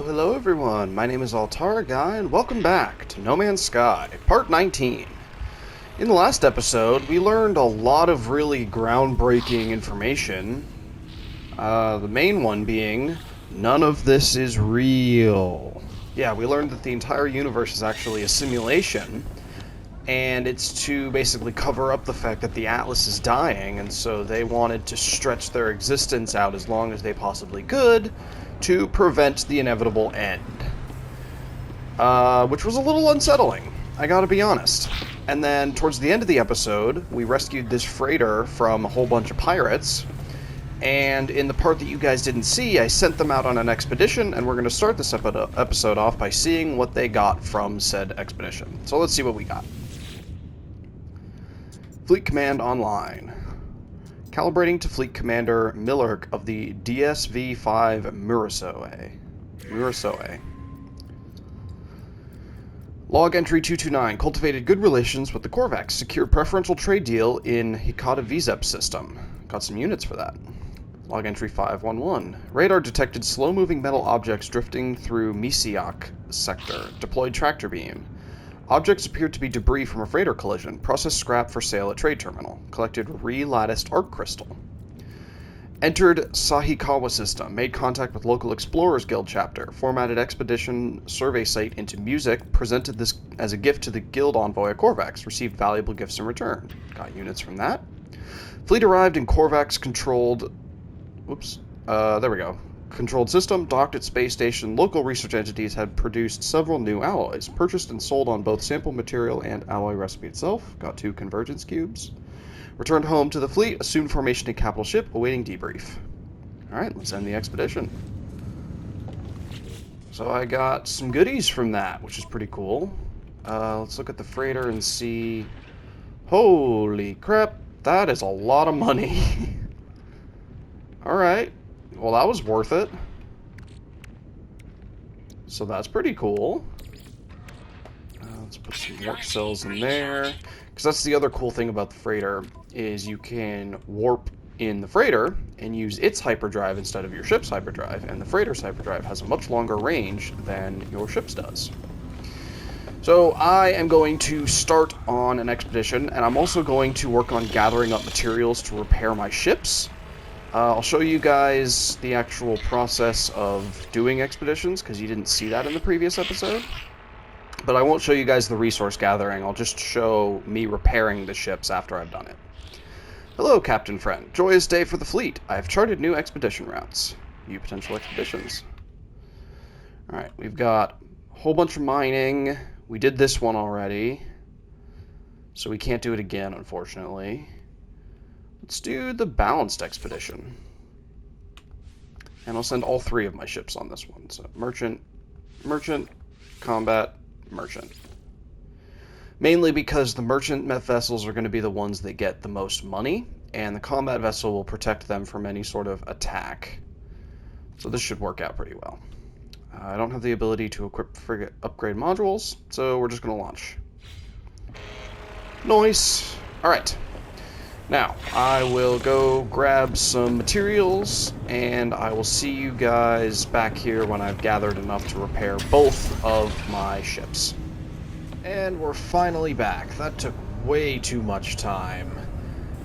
Hello everyone, my name is AltaraGuy and welcome back to No Man's Sky, Part 19. In the last episode, we learned a lot of really groundbreaking information. The main one being, none of this is real. Yeah, we learned that the entire universe is actually a simulation, and it's to basically cover up the fact that the Atlas is dying, and so they wanted to stretch their existence out as long as they possibly could to prevent the inevitable end. Which was a little unsettling, I gotta be honest. And then, towards the end of the episode, we rescued this freighter from a whole bunch of pirates, and in the part that you guys didn't see, I sent them out on an expedition, and we're going to start this episode off by seeing what they got from said expedition. So let's see what we got. Fleet Command Online. Calibrating to Fleet Commander Millerk of the DSV-5 Murasoe. Log entry 229. Cultivated good relations with the Korvax. Secured preferential trade deal in Hikata Vizep system. Got some units for that. Log entry 511. Radar detected slow-moving metal objects drifting through Misiak sector. Deployed tractor beam. Objects appeared to be debris from a freighter collision. Processed scrap for sale at trade terminal. Collected re-latticed arc crystal. Entered Sahikawa system. Made contact with local Explorers Guild chapter. Formatted expedition survey site into music. Presented this as a gift to the guild envoy at Korvax. Received valuable gifts in return. Got units from that. Fleet arrived in Korvax controlled... there we go. Controlled system, docked at space station. Local research entities had produced several new alloys, purchased and sold on both sample material and alloy recipe itself. Got 2 convergence cubes. Returned home to the fleet, assumed formation in capital ship, awaiting debrief. Alright, let's end the expedition. So I got some goodies from that, which is pretty cool. Let's look at the freighter and see... Holy crap, that is a lot of money. Alright. Well, that was worth it. So that's pretty cool. Let's put some warp cells in there. Because that's the other cool thing about the freighter, is you can warp in the freighter and use its hyperdrive instead of your ship's hyperdrive, and the freighter's hyperdrive has a much longer range than your ship's does. So I am going to start on an expedition, and I'm also going to work on gathering up materials to repair my ships. I'll show you guys the actual process of doing expeditions, because you didn't see that in the previous episode. But I won't show you guys the resource gathering, I'll just show me repairing the ships after I've done it. Hello, Captain Friend. Joyous day for the fleet. I have charted new expedition routes. View potential expeditions. Alright, we've got a whole bunch of mining. We did this one already, so we can't do it again, unfortunately. Let's do the balanced expedition. And I'll send all 3 of my ships on this one. So merchant, combat, merchant. Mainly because the merchant vessels are going to be the ones that get the most money, and the combat vessel will protect them from any sort of attack. So this should work out pretty well. I don't have the ability to equip frigate upgrade modules, so we're just going to launch. Nice. Alright. Now, I will go grab some materials, and I will see you guys back here when I've gathered enough to repair both of my ships. And we're finally back. That took way too much time.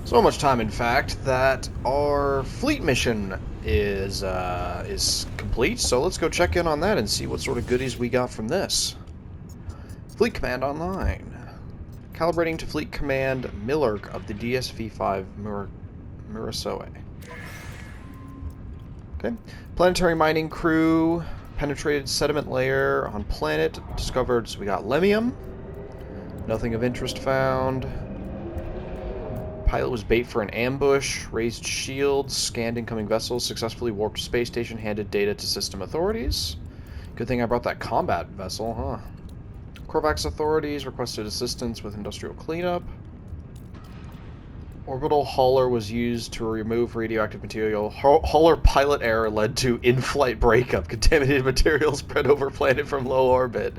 So much time, in fact, that our fleet mission is complete, so let's go check in on that and see what sort of goodies we got from this. Fleet Command Online. Calibrating to Fleet Command Millerk of the DSV-5 Murasoe. Okay. Planetary mining crew penetrated sediment layer on planet. Discovered, so we got lemium. Nothing of interest found. Pilot was bait for an ambush. Raised shields. Scanned incoming vessels. Successfully warped to space station. Handed data to system authorities. Good thing I brought that combat vessel, huh? Korvax authorities requested assistance with industrial cleanup. Orbital hauler was used to remove radioactive material. Hauler pilot error led to in-flight breakup. Contaminated material spread over planet from low orbit.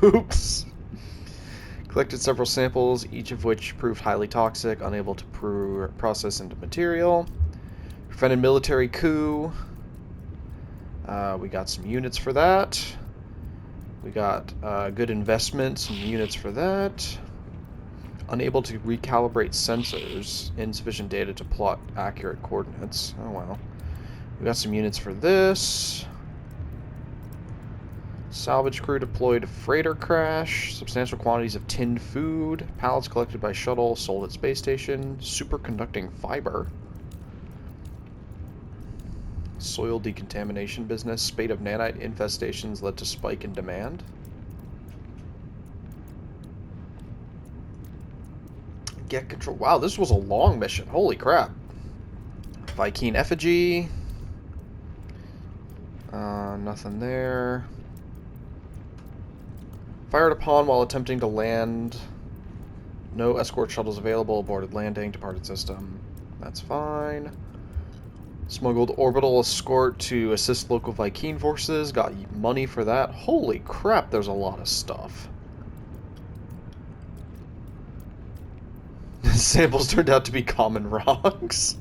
Oops. Collected several samples, each of which proved highly toxic, unable to process into material. Prevented military coup. We got some units for that. We got good investment, some units for that. Unable to recalibrate sensors. Insufficient data to plot accurate coordinates. Oh, well. We got some units for this. Salvage crew deployed freighter crash. Substantial quantities of tinned food. Pallets collected by shuttle, sold at space station. Superconducting fiber. Soil decontamination business. Spate of nanite infestations led to spike in demand. Get control. Wow, this was a long mission. Holy crap. Vy'keen effigy. Nothing there. Fired upon while attempting to land. No escort shuttles available. Aborted landing. Departed system. That's fine. Smuggled orbital escort to assist local Vy'keen forces. Got money for that. Holy crap, there's a lot of stuff. Samples turned out to be common rocks.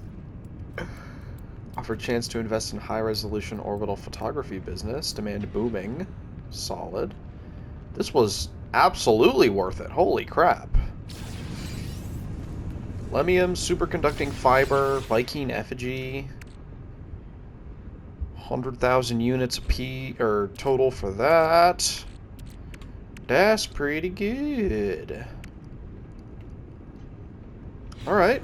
Offered chance to invest in high-resolution orbital photography business. Demand booming. Solid. This was absolutely worth it. Holy crap. Lemium, superconducting fiber, Vy'keen effigy. 100,000 units or total for that. That's pretty good. Alright.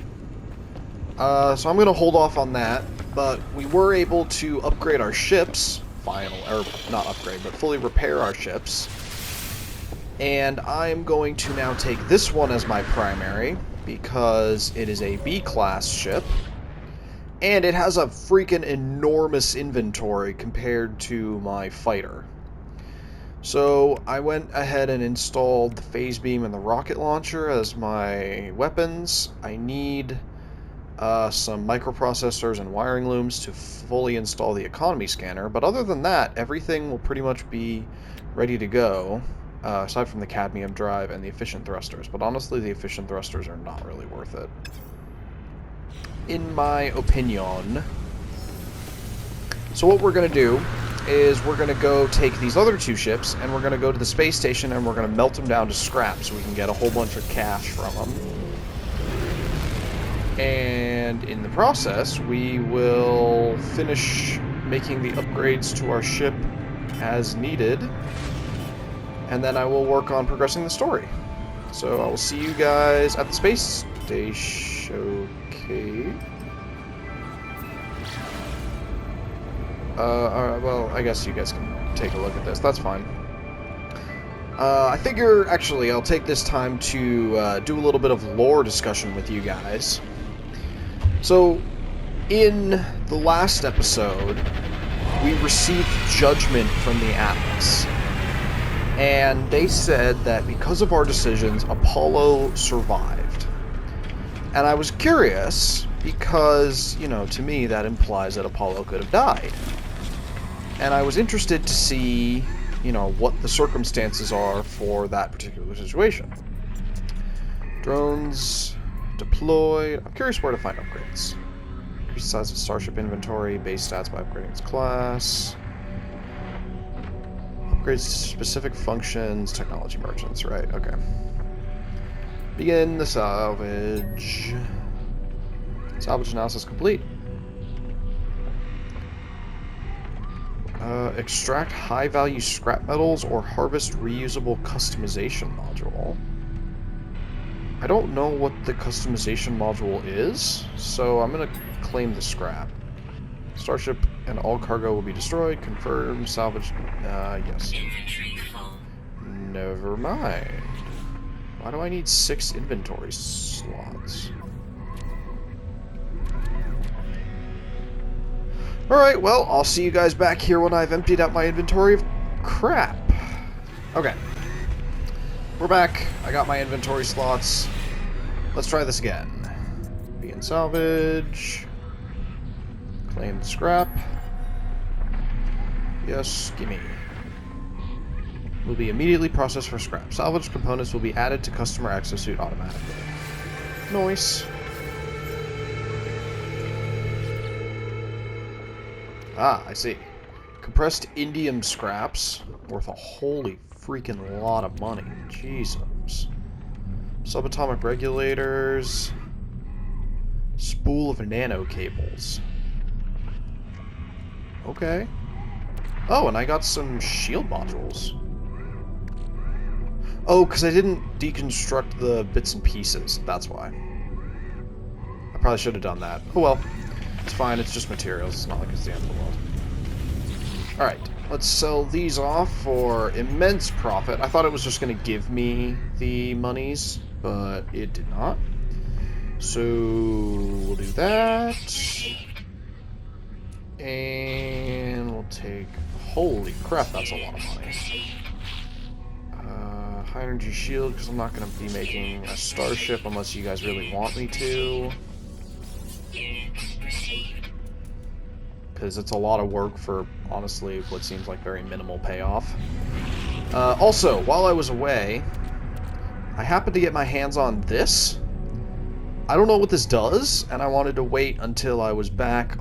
So I'm going to hold off on that, but we were able to upgrade our ships, not upgrade, but fully repair our ships. And I'm going to now take this one as my primary, because it is a B-class ship, and it has a freaking enormous inventory compared to my fighter. So I went ahead and installed the phase beam and the rocket launcher as my weapons. I need some microprocessors and wiring looms to fully install the economy scanner, but other than that, everything will pretty much be ready to go, aside from the cadmium drive and the efficient thrusters. But honestly, the efficient thrusters are not really worth it, in my opinion. So what we're going to do is we're going to go take these other two ships, and we're going to go to the space station, and we're going to melt them down to scrap so we can get a whole bunch of cash from them. And in the process, we will finish making the upgrades to our ship as needed, and then I will work on progressing the story. So I will see you guys at the space station. Okay. Alright, well, I guess you guys can take a look at this. That's fine. I figure, actually, I'll take this time to do a little bit of lore discussion with you guys. So, in the last episode, we received judgment from the Atlas. And they said that because of our decisions, Apollo survived. And I was curious, because, you know, to me that implies that Apollo could have died. And I was interested to see, you know, what the circumstances are for that particular situation. Drones deployed. I'm curious where to find upgrades. Increase the size of Starship inventory, base stats by upgrading its class. Upgrades to specific functions, technology merchants, right, okay. Begin the salvage. Salvage analysis complete. Extract high-value scrap metals or harvest reusable customization module. I don't know what the customization module is, so I'm going to claim the scrap. Starship and all cargo will be destroyed. Confirm. Salvage. Yes. Never mind. Why do I need 6 inventory slots? Alright, well, I'll see you guys back here when I've emptied out my inventory of crap. Okay. We're back. I got my inventory slots. Let's try this again. Be in salvage. Claim scrap. Yes, gimme. Will be immediately processed for scrap. Salvage components will be added to customer exosuit automatically. Nice. Ah, I see. Compressed indium scraps, worth a holy freaking lot of money. Jesus. Subatomic regulators. Spool of nano cables. Okay. Oh, and I got some shield modules. Oh, because I didn't deconstruct the bits and pieces. That's why. I probably should have done that. Oh well. It's fine. It's just materials. It's not like it's the end of the world. Alright. Let's sell these off for immense profit. I thought it was just going to give me the monies, but it did not. So we'll do that. And we'll take... Holy crap, that's a lot of money. High energy shield, because I'm not going to be making a starship unless you guys really want me to. Because it's a lot of work for, honestly, what seems like very minimal payoff. Also, while I was away, I happened to get my hands on this. I don't know what this does, and I wanted to wait until I was back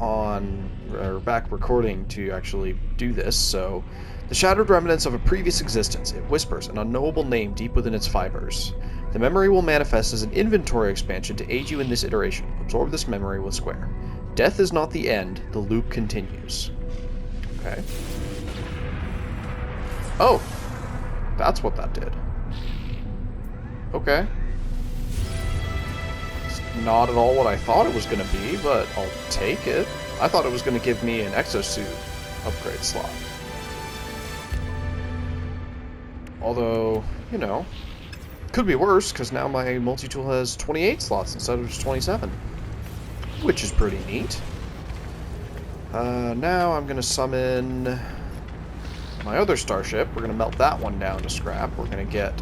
recording to actually do this, so... The shattered remnants of a previous existence, it whispers an unknowable name deep within its fibers. The memory will manifest as an inventory expansion to aid you in this iteration. Absorb this memory with Square. Death is not the end, the loop continues. Okay. Oh! That's what that did. Okay. It's not at all what I thought it was going to be, but I'll take it. I thought it was going to give me an exosuit upgrade slot. Although, you know, could be worse, because now my multi-tool has 28 slots instead of just 27. Which is pretty neat. Now I'm going to summon my other starship. We're going to melt that one down to scrap. We're going to get...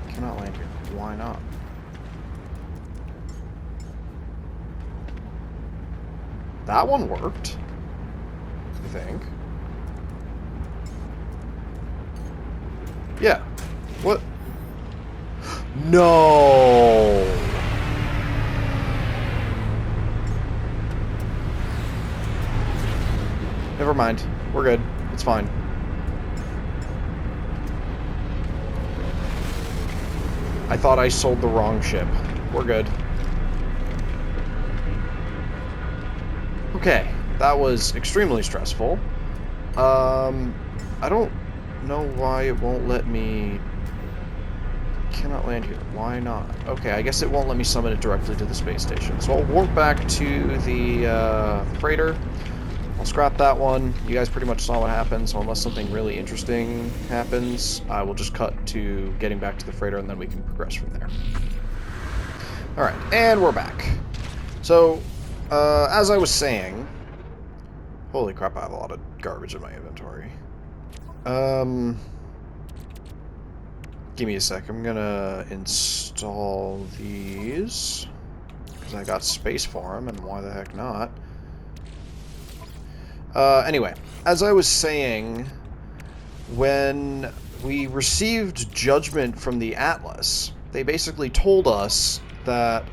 Cannot land here. Why not? That one worked, I think. Yeah. What? No! Never mind. We're good. It's fine. I thought I sold the wrong ship. We're good. Okay. That was extremely stressful. I don't know why it won't let me... Cannot land here. Why not? Okay, I guess it won't let me summon it directly to the space station. So I'll warp back to the freighter. I'll scrap that one. You guys pretty much saw what happened, so unless something really interesting happens, I will just cut to getting back to the freighter, and then we can progress from there. Alright, and we're back. So, as I was saying... Holy crap, I have a lot of garbage in my inventory. Give me a sec. I'm gonna install these. Because I got space for them, and why the heck not? Anyway, as I was saying, when we received judgment from the Atlas, they basically told us that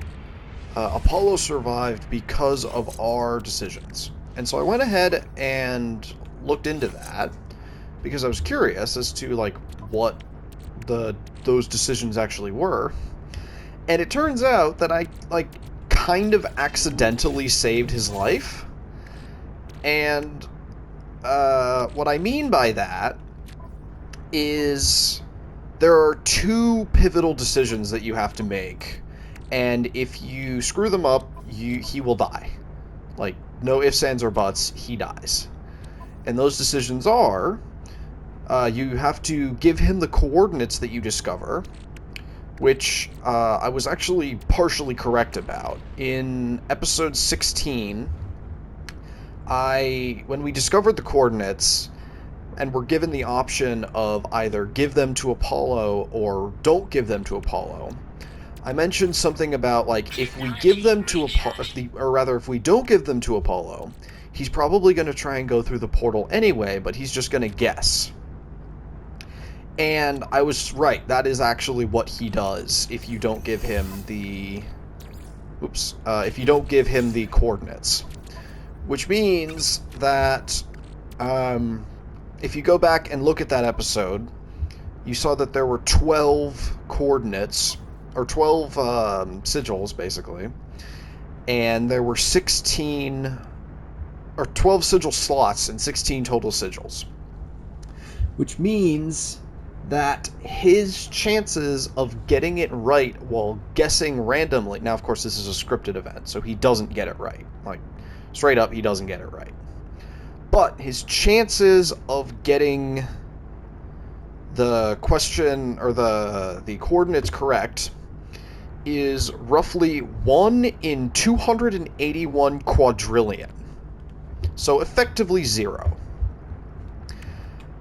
Apollo survived because of our decisions. And so I went ahead and looked into that, because I was curious as to, like, what those decisions actually were. And it turns out that I, like, kind of accidentally saved his life. And what I mean by that is there are two pivotal decisions that you have to make, and if you screw them up, he will die. Like, no ifs, ands, or buts, he dies. And those decisions are, you have to give him the coordinates that you discover, which I was actually partially correct about. In episode 16... when we discovered the coordinates and were given the option of either give them to Apollo or don't give them to Apollo, I mentioned something about, like, if we give them to Apollo, if we don't give them to Apollo, he's probably going to try and go through the portal anyway, but he's just going to guess. And I was right. That is actually what he does if you don't give him the... if you don't give him the coordinates. Which means that If you go back and look at that episode, you saw that there were 12 coordinates, or 12 sigils, basically, and there were 16, or 12 sigil slots and 16 total sigils. Which means that his chances of getting it right while guessing randomly... Now, of course, this is a scripted event, so he doesn't get it right. Like, straight up, he doesn't get it right. But his chances of getting the question, or the coordinates correct, is roughly 1 in 281 quadrillion. So effectively 0.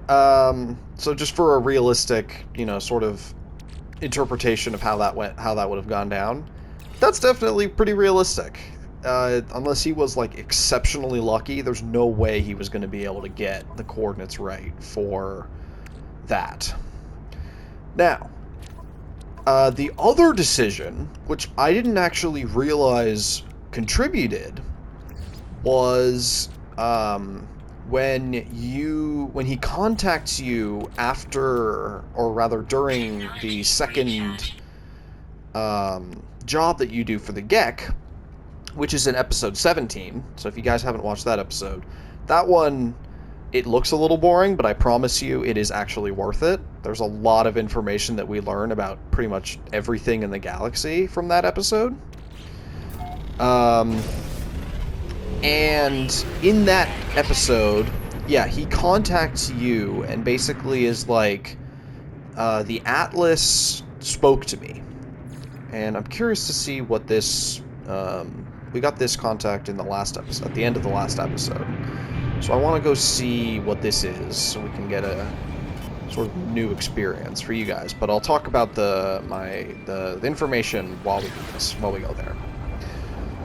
So just for a realistic, sort of interpretation of how that would have gone down, that's definitely pretty realistic. Unless he was, like, exceptionally lucky, there's no way he was going to be able to get the coordinates right for that. Now, the other decision, which I didn't actually realize contributed, was when he contacts you after, or rather during, the second job that you do for the Gek, which is in episode 17. So if you guys haven't watched that episode, that one, it looks a little boring, but I promise you it is actually worth it. There's a lot of information that we learn about pretty much everything in the galaxy from that episode. And in that episode, yeah, he contacts you and basically is like, the Atlas spoke to me. And I'm curious to see what this, we got this contact in the last episode, at the end of the last episode. So I want to go see what this is, so we can get a sort of new experience for you guys. But I'll talk about the information while we do this, while we go there.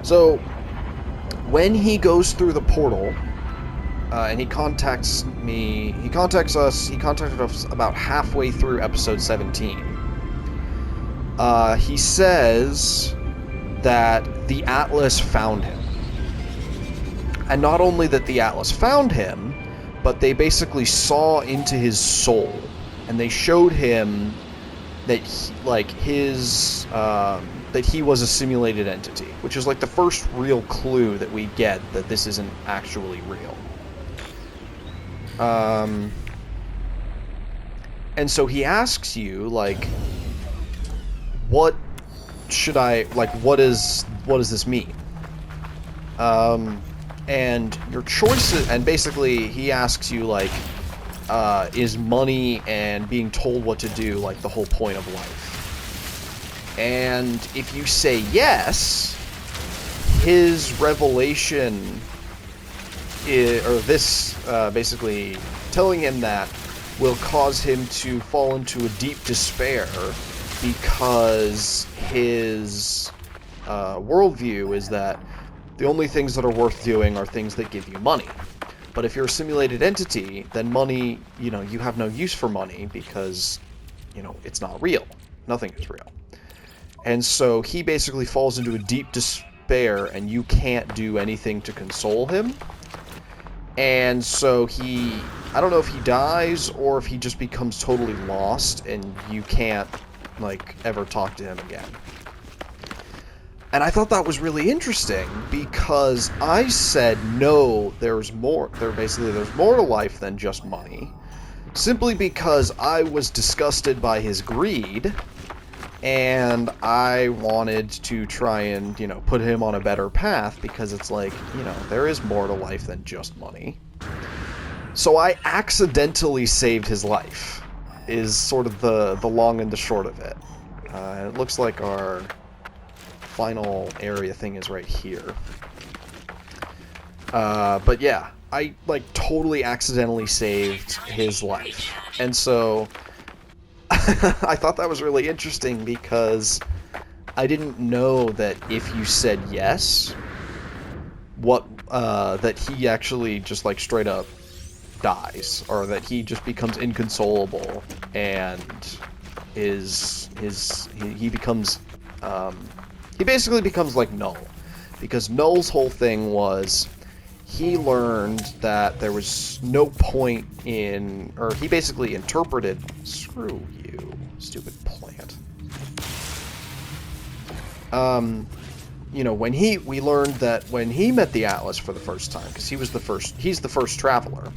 So when he goes through the portal, and he contacts us about halfway through episode 17. He says that the Atlas found him. And not only that the Atlas found him, but they basically saw into his soul. And they showed him that that he was a simulated entity, which is like the first real clue that we get that this isn't actually real. And so he asks you, like, what does this mean? And your choices, and basically he asks you, like, is money and being told what to do, like, the whole point of life? And if you say yes, his revelation basically telling him that will cause him to fall into a deep despair, because his worldview is that the only things that are worth doing are things that give you money. But if you're a simulated entity, then money, you have no use for money, because, it's not real. Nothing is real. And so he basically falls into a deep despair, and you can't do anything to console him. And so I don't know if he dies, or if he just becomes totally lost, and you can't, like, ever talk to him again. And I thought that was really interesting, because I said, no, there's more to life than just money, simply because I was disgusted by his greed, and I wanted to try and, put him on a better path, because it's like, there is more to life than just money. So I accidentally saved his life, is sort of the long and the short of it. It looks like our final area thing is right here. But yeah, I, like, totally accidentally saved his life. And so I thought that was really interesting, because I didn't know that if you said yes, that he actually just, like, straight up dies, or that he just becomes inconsolable, and he becomes, he basically becomes like Null, because Null's whole thing was he learned that there was no point in, or he basically interpreted, screw you, stupid plant. You know, we learned that when he met the Atlas for the first time, because he's the first traveler,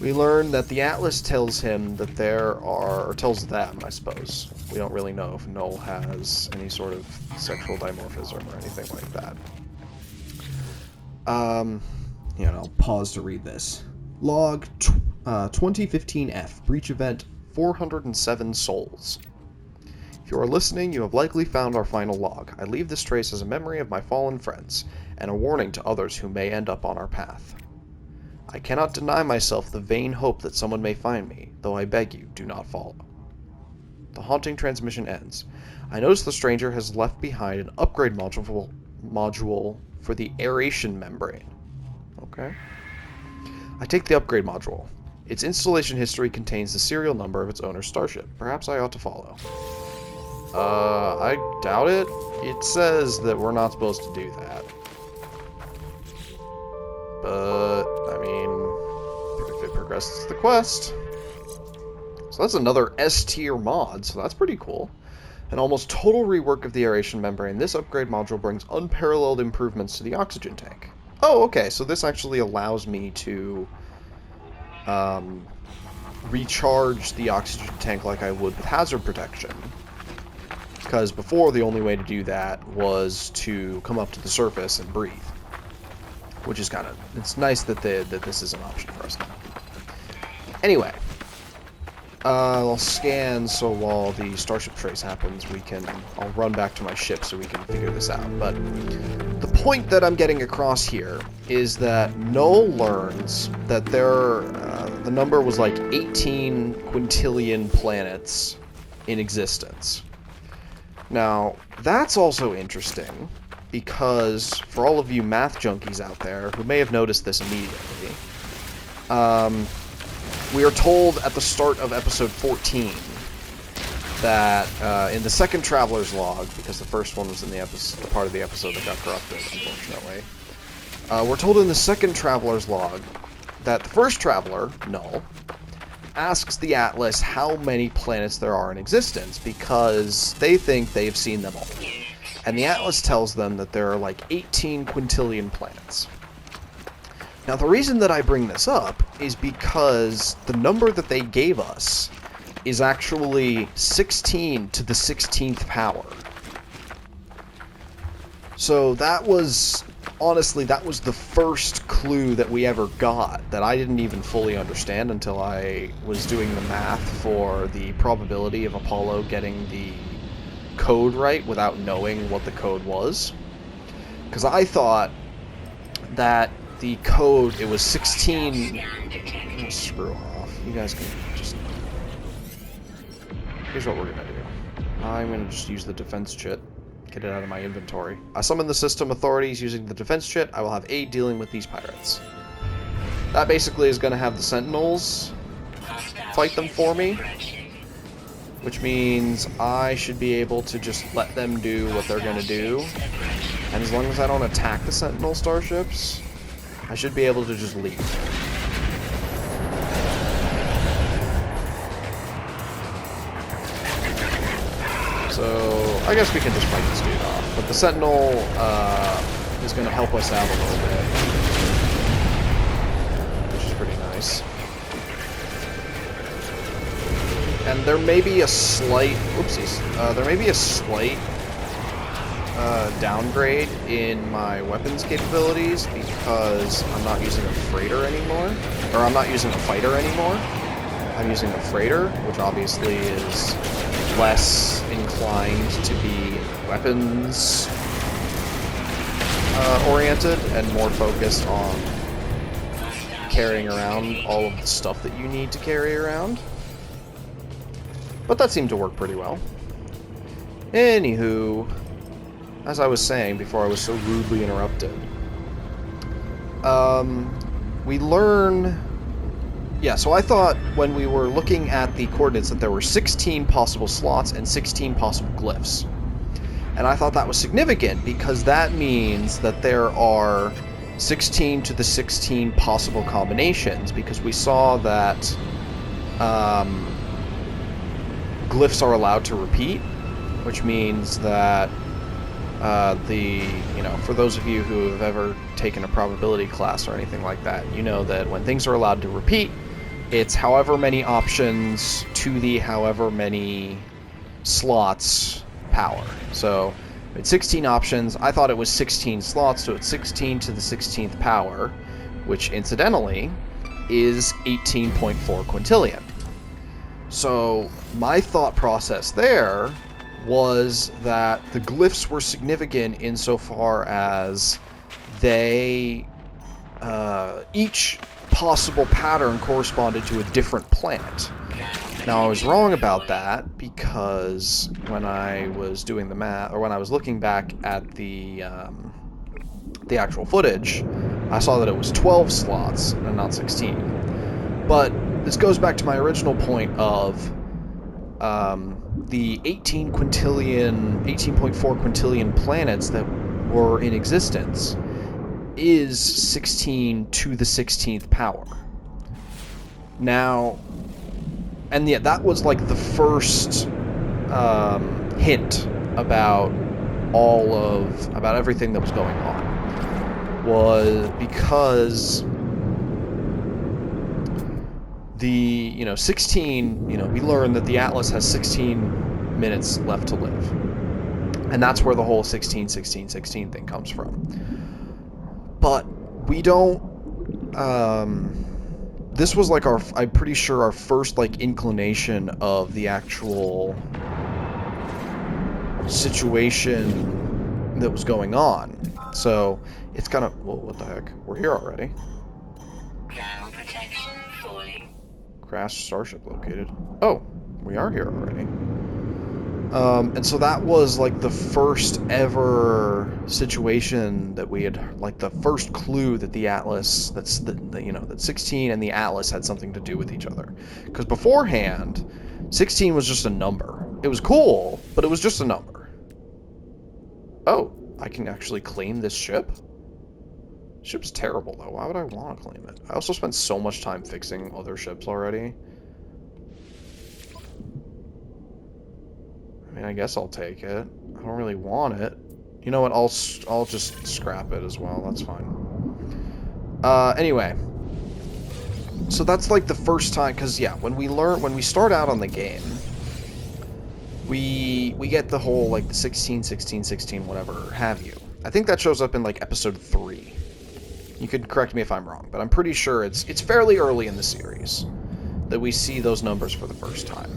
we learned that the Atlas tells him that or tells them, I suppose. We don't really know if Null has any sort of sexual dimorphism or anything like that. You know, pause to read this. Log 2015F, breach event 407 souls. If you are listening, you have likely found our final log. I leave this trace as a memory of my fallen friends, and a warning to others who may end up on our path. I cannot deny myself the vain hope that someone may find me, though I beg you, do not follow. The haunting transmission ends. I notice the stranger has left behind an upgrade module for the aeration membrane. Okay. I take the upgrade module. Its installation history contains the serial number of its owner's starship. Perhaps I ought to follow. I doubt it. It says that we're not supposed to do that. But, I mean, if it progresses the quest. So that's another S-tier mod, so that's pretty cool. An almost total rework of the aeration membrane, this upgrade module brings unparalleled improvements to the oxygen tank. Oh, okay, so this actually allows me to recharge the oxygen tank like I would with hazard protection. Because before, the only way to do that was to come up to the surface and breathe. Which is kind of... It's nice that this is an option for us now. Anyway. I'll scan so while the starship trace happens, I'll run back to my ship so we can figure this out. But the point that I'm getting across here is that Null learns that the number was like 18 quintillion planets in existence. Now, that's also interesting, because for all of you math junkies out there who may have noticed this immediately, we are told at the start of episode 14 that in the second Traveler's Log, because the first one was in the part of the episode that got corrupted, unfortunately, we're told in the second Traveler's Log that the first Traveler, Null, asks the Atlas how many planets there are in existence, because they think they've seen them all. And the Atlas tells them that there are like 18 quintillion planets. Now, the reason that I bring this up is because the number that they gave us is actually 16 to the 16th power. So that was, honestly, that was the first clue that we ever got that I didn't even fully understand until I was doing the math for the probability of Apollo getting the code right without knowing what the code was. Because I thought that the code, it was 16... Oh, screw off. You guys can just... Here's what we're gonna do. I'm gonna just use the defense chit. Get it out of my inventory. I summon the system authorities using the defense chit. I will have aid dealing with these pirates. That basically is gonna have the Sentinels fight them for me. Which means I should be able to just let them do what they're gonna do. And as long as I don't attack the Sentinel starships, I should be able to just leave. So, I guess we can just fight this dude off. But the Sentinel is going to help us out a little bit. Which is pretty nice. And there may be a slight... Whoopsies. There may be a slight downgrade in my weapons capabilities because I'm not using a freighter anymore. Or I'm not using a fighter anymore. I'm using a freighter, which obviously is less inclined to be weapons oriented and more focused on carrying around all of the stuff that you need to carry around. But that seemed to work pretty well. Anywho, as I was saying before I was so rudely interrupted, we learn... Yeah, so I thought when we were looking at the coordinates that there were 16 possible slots and 16 possible glyphs. And I thought that was significant because that means that there are 16 to the 16 possible combinations, because we saw that glyphs are allowed to repeat, which means that for those of you who have ever taken a probability class or anything like that, you know that when things are allowed to repeat, it's however many options to the however many slots power. So it's 16 options. I thought it was 16 slots, so it's 16 to the 16th power, which incidentally is 18.4 quintillion. So my thought process there was that the glyphs were significant insofar as they each possible pattern corresponded to a different planet. Now I was wrong about that, because when I was doing the math, or when I was looking back at the actual footage, I saw that it was 12 slots and not 16. But this goes back to my original point of the 18.4 quintillion planets that were in existence is 16 to the 16th power. Now, and yeah, that was like the first hint about about everything that was going on, was because the 16, we learned that the Atlas has 16 minutes left to live, and that's where the whole 16 thing comes from. But we don't this was like I'm pretty sure our first inclination of the actual situation that was going on. So it's kind of, well, what the heck? We're here already. Ground protection falling. Crashed starship located. Oh, we are here already. And so that was like the first ever situation that we had, like the first clue that the Atlas, that 16 and the Atlas had something to do with each other. Because beforehand, 16 was just a number. It was cool, but it was just a number. Oh, I can actually claim this ship? Ship's terrible, though. Why would I want to claim it? I also spent so much time fixing other ships already. I mean, I guess I'll take it. I don't really want it. You know what? I'll just scrap it as well. That's fine. Anyway. So that's like the first time, because yeah, when we start out on the game, we get the whole like the 16, whatever have you. I think that shows up in like episode 3. You could correct me if I'm wrong, but I'm pretty sure it's fairly early in the series that we see those numbers for the first time.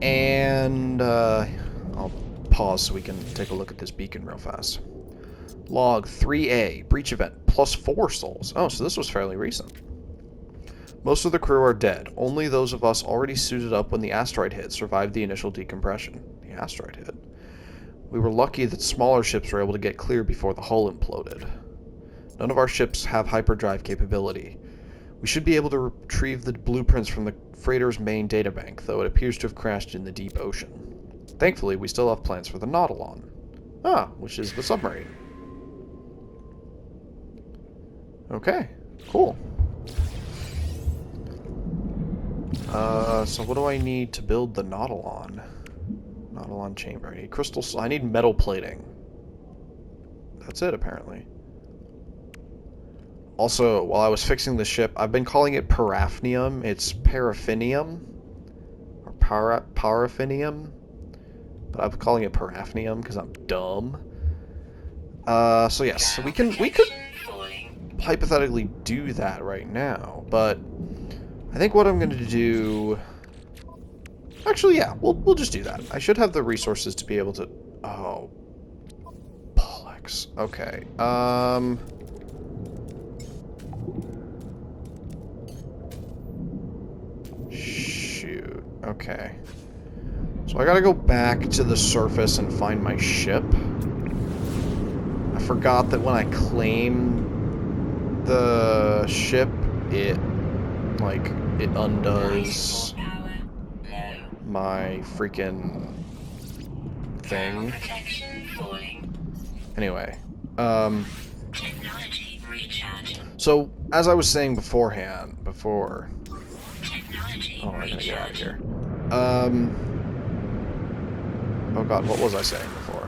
And I'll pause so we can take a look at this beacon real fast. Log 3A, breach event, +4 souls. Oh, so this was fairly recent. Most of the crew are dead. Only those of us already suited up when the asteroid hit survived the initial decompression. The asteroid hit. We were lucky that smaller ships were able to get clear before the hull imploded. None of our ships have hyperdrive capability. We should be able to retrieve the blueprints from the freighter's main databank, though it appears to have crashed in the deep ocean. Thankfully, we still have plans for the Nautilon. Ah, which is the submarine. Okay, cool. So what do I need to build the Nautilon? Nautilon chamber. I need crystals. I need metal plating. That's it, apparently. Also, while I was fixing the ship, I've been calling it paraffinium. It's paraffinium. Or paraffinium. But I'm calling it paraffinium because I'm dumb. So yes, so we could hypothetically do that right now, but I think what I'm going to do... Actually, yeah, we'll just do that. I should have the resources to be able to... Oh. Bollocks. Okay, shoot. Okay. So I gotta go back to the surface and find my ship. I forgot that when I claim the ship, it undoes my freaking thing. Anyway, Technology So, as I was saying before... Technology Oh, I gotta get out of recharging. here. Oh god, what was I saying before?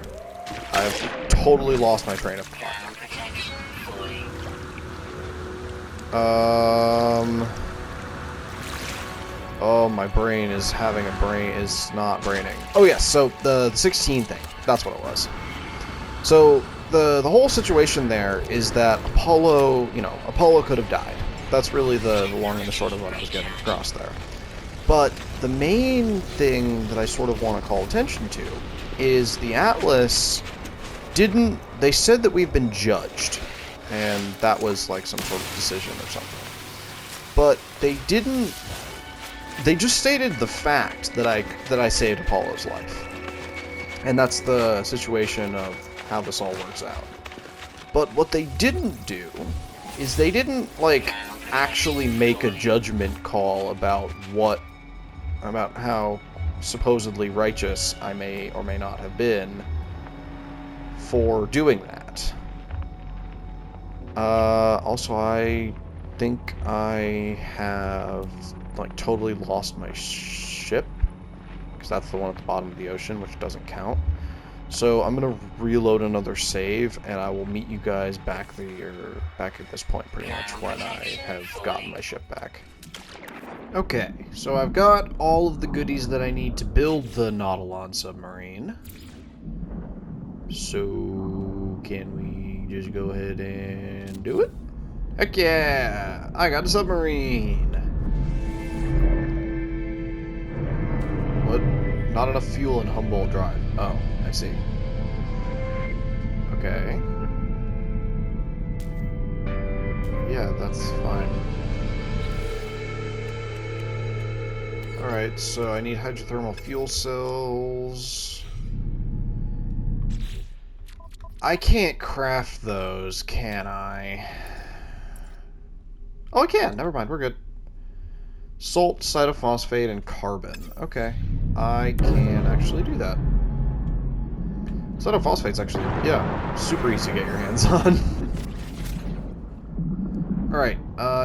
I've totally lost my train of thought. Ground protection falling. Oh, my brain is is not braining. Oh yes, so the 16 thing. That's what it was. So the whole situation there is that Apollo, Apollo could have died. That's really the long and the short of what I was getting across there. But the main thing that I sort of want to call attention to is the Atlas didn't... They said that we've been judged, and that was like some sort of decision or something. But they didn't... They just stated the fact that I saved Apollo's life. And that's the situation of how this all works out. But what they didn't do is they didn't, like, actually make a judgment call about how supposedly righteous I may or may not have been for doing that. Also, I think I have, like, totally lost my ship, because that's the one at the bottom of the ocean, which doesn't count. So I'm gonna reload another save, and I will meet you guys back at this point, pretty much, when I have gotten my ship back. Okay, so I've got all of the goodies that I need to build the Nautilon submarine. So can we just go ahead and do it? Heck yeah! I got a submarine! What? Not enough fuel in Humboldt Drive. Oh, I see. Okay. Yeah, that's fine. Alright, so I need hydrothermal fuel cells. I can't craft those, can I? Oh, I can. Never mind, we're good. Salt, cytophosphate, and carbon. Okay. I can actually do that. Cytophosphate's actually, yeah, super easy to get your hands on. Alright,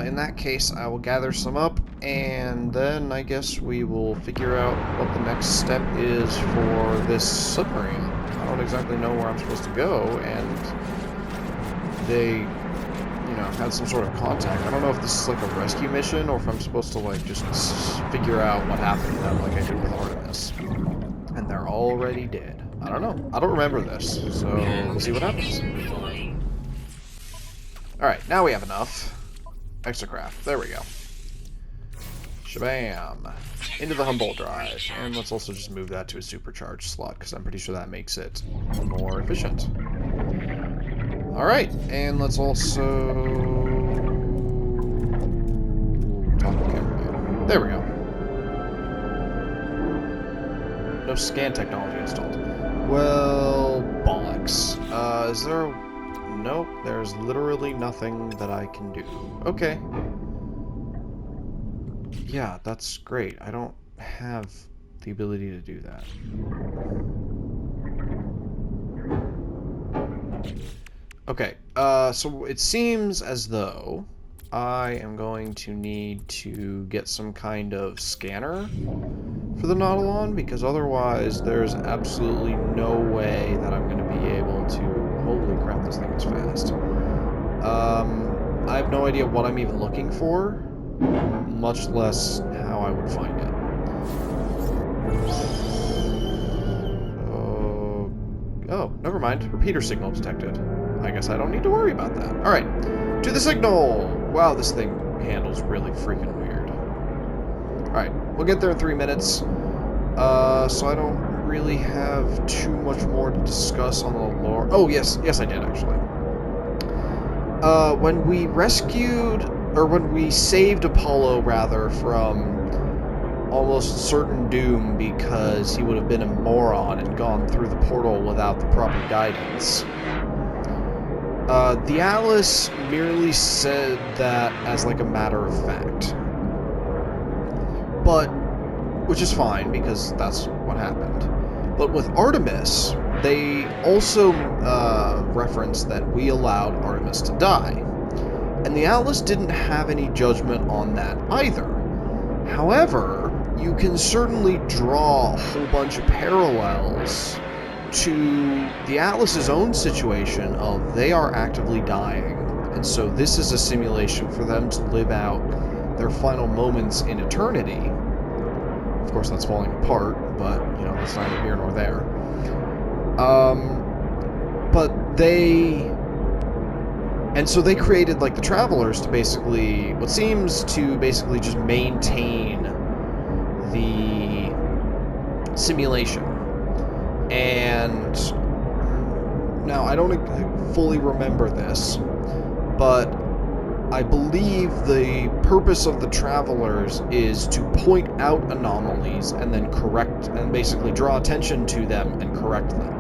in that case, I will gather some up, and then I guess we will figure out what the next step is for this submarine. I don't exactly know where I'm supposed to go, and they, had some sort of contact. I don't know if this is like a rescue mission, or if I'm supposed to, like, just figure out what happened to them like I did with Artemis. And they're already dead. I don't know. I don't remember this, so we'll see what happens. Alright, now we have enough. Exocraft. There we go. Shabam. Into the Humboldt drive. And let's also just move that to a supercharged slot, because I'm pretty sure that makes it more efficient. Alright, and let's also talk to camera. There we go. No scan technology installed. Well, bollocks. Is there a... Nope, there's literally nothing that I can do. Okay. Yeah, that's great. I don't have the ability to do that. Okay, so it seems as though I am going to need to get some kind of scanner for the Nautilon, because otherwise there's absolutely no way that I'm going to be able to... Holy crap, this thing is fast. I have no idea what I'm even looking for, much less how I would find it. Oh, never mind. Repeater signal detected. I guess I don't need to worry about that. Alright, to the signal! Wow, this thing handles really freaking weird. Alright, we'll get there in 3 minutes. So I don't really have too much more to discuss on the lore. Oh, yes, I did, actually. When we rescued, or when we saved Apollo, rather, from almost certain doom because he would have been a moron and gone through the portal without the proper guidance, the Atlas merely said that as like a matter of fact. But, which is fine, because that's what happened. But with Artemis, they also referenced that we allowed Artemis to die. And the Atlas didn't have any judgment on that either. However, you can certainly draw a whole bunch of parallels to the Atlas's own situation of they are actively dying, and so this is a simulation for them to live out their final moments in eternity. Of course, that's falling apart, but, you know, that's neither here nor there. But they... And so they created, like, the Travelers to basically... What seems to basically just maintain the simulation. And... Now, I don't fully remember this, but I believe the purpose of the Travelers is to point out anomalies and then correct, and basically draw attention to them and correct them.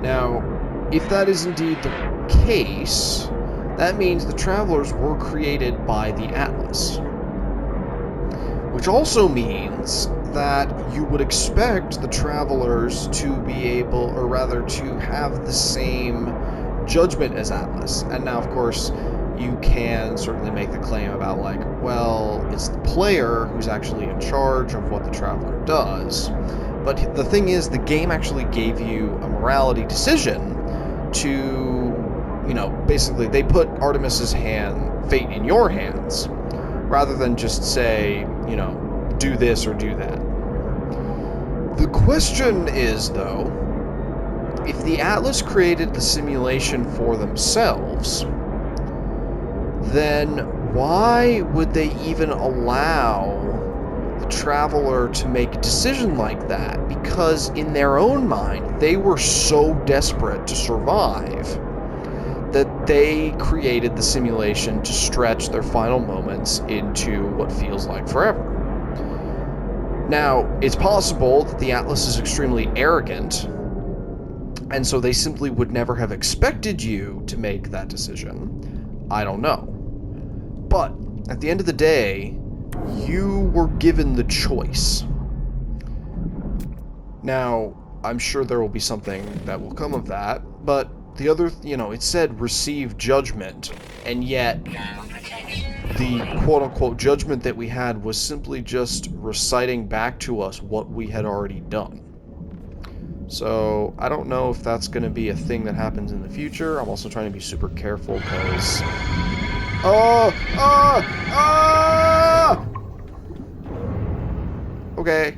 Now, if that is indeed the case, that means the Travelers were created by the Atlas. Which also means that you would expect the Travelers to be able, or rather to have the same judgment as Atlas. And now, of course, you can certainly make the claim about, like, well, it's the player who's actually in charge of what the Traveler does. But the thing is, the game actually gave you a morality decision to, you know, basically they put Artemis's fate in your hands, rather than just say, you know, do this or do that. The question is, though, if the Atlas created the simulation for themselves, then why would they even allow the Traveler to make a decision like that? Because in their own mind, they were so desperate to survive that they created the simulation to stretch their final moments into what feels like forever. Now, it's possible that the Atlas is extremely arrogant, and so they simply would never have expected you to make that decision. I don't know. But, at the end of the day, you were given the choice. Now, I'm sure there will be something that will come of that, but the other, you know, it said receive judgment, and yet the quote-unquote judgment that we had was simply just reciting back to us what we had already done. So, I don't know if that's going to be a thing that happens in the future. I'm also trying to be super careful, because... Okay,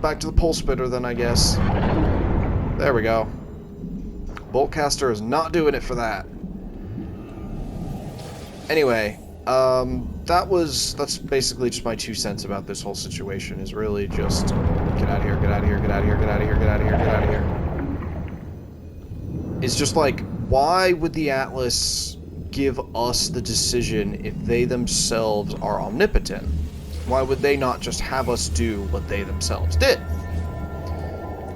back to the pole spitter then, I guess. There we go. Boltcaster is not doing it for that. Anyway, that's basically just my 2 cents about this whole situation, is really just get out of here, get out of here, get out of here, get out of here, get out of here, get out of here. It's just like, why would the Atlas give us the decision if they themselves are omnipotent? Why would they not just have us do what they themselves did?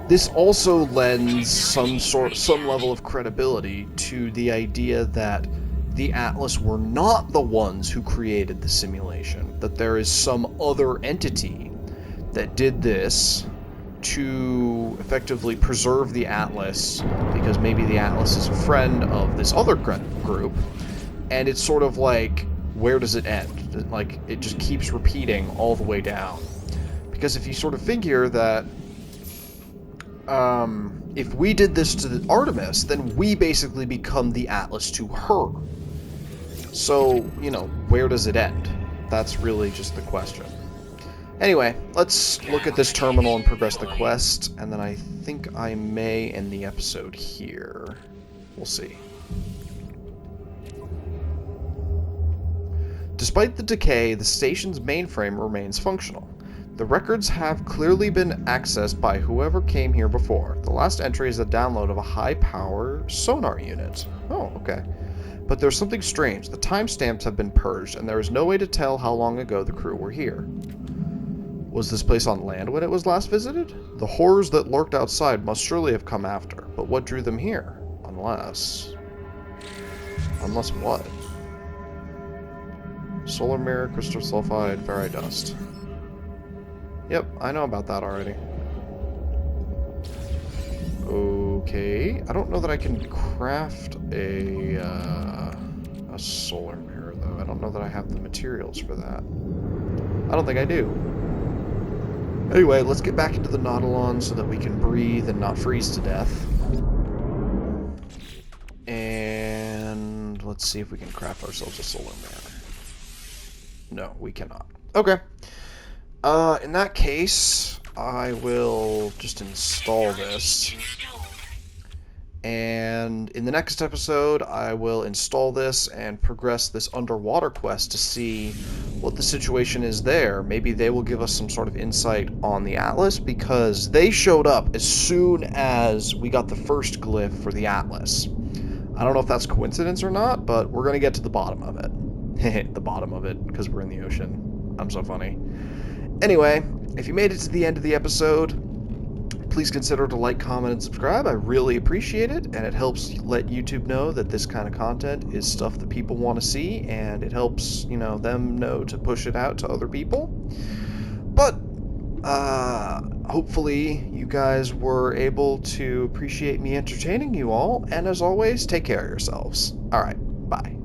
This also lends some level of credibility to the idea that the Atlas were not the ones who created the simulation, that there is some other entity that did this to effectively preserve the Atlas, because maybe the Atlas is a friend of this other group, and it's sort of like, where does it end? Like, it just keeps repeating all the way down. Because if you sort of figure that if we did this to Artemis, then we basically become the Atlas to her. So, you know, where does it end? That's really just the question. Anyway, let's look at this terminal and progress the quest, and then I think I may end the episode here. We'll see. Despite the decay, the station's mainframe remains functional. The records have clearly been accessed by whoever came here before. The last entry is a download of a high-power sonar unit. Oh, okay. But there's something strange. The timestamps have been purged, and there is no way to tell how long ago the crew were here. Was this place on land when it was last visited? The horrors that lurked outside must surely have come after. But what drew them here? Unless what? Solar mirror, crystal sulfide, ferrite dust. Yep, I know about that already. Okay, I don't know that I can craft a a solar mirror, though. I don't know that I have the materials for that. I don't think I do. Anyway, let's get back into the Nautilon so that we can breathe and not freeze to death. And let's see if we can craft ourselves a solar mirror. No, we cannot. Okay. In that case, I will just install this. And in the next episode, I will install this and progress this underwater quest to see what the situation is there. Maybe they will give us some sort of insight on the Atlas, because they showed up as soon as we got the first glyph for the Atlas. I don't know if that's coincidence or not, but we're going to get to the bottom of it. The bottom of it, because we're in the ocean. I'm so funny. Anyway, if you made it to the end of the episode, please consider to like, comment, and subscribe. I really appreciate it, and it helps let YouTube know that this kind of content is stuff that people want to see, and it helps, them know to push it out to other people. But, hopefully you guys were able to appreciate me entertaining you all, and as always, take care of yourselves. Alright, bye.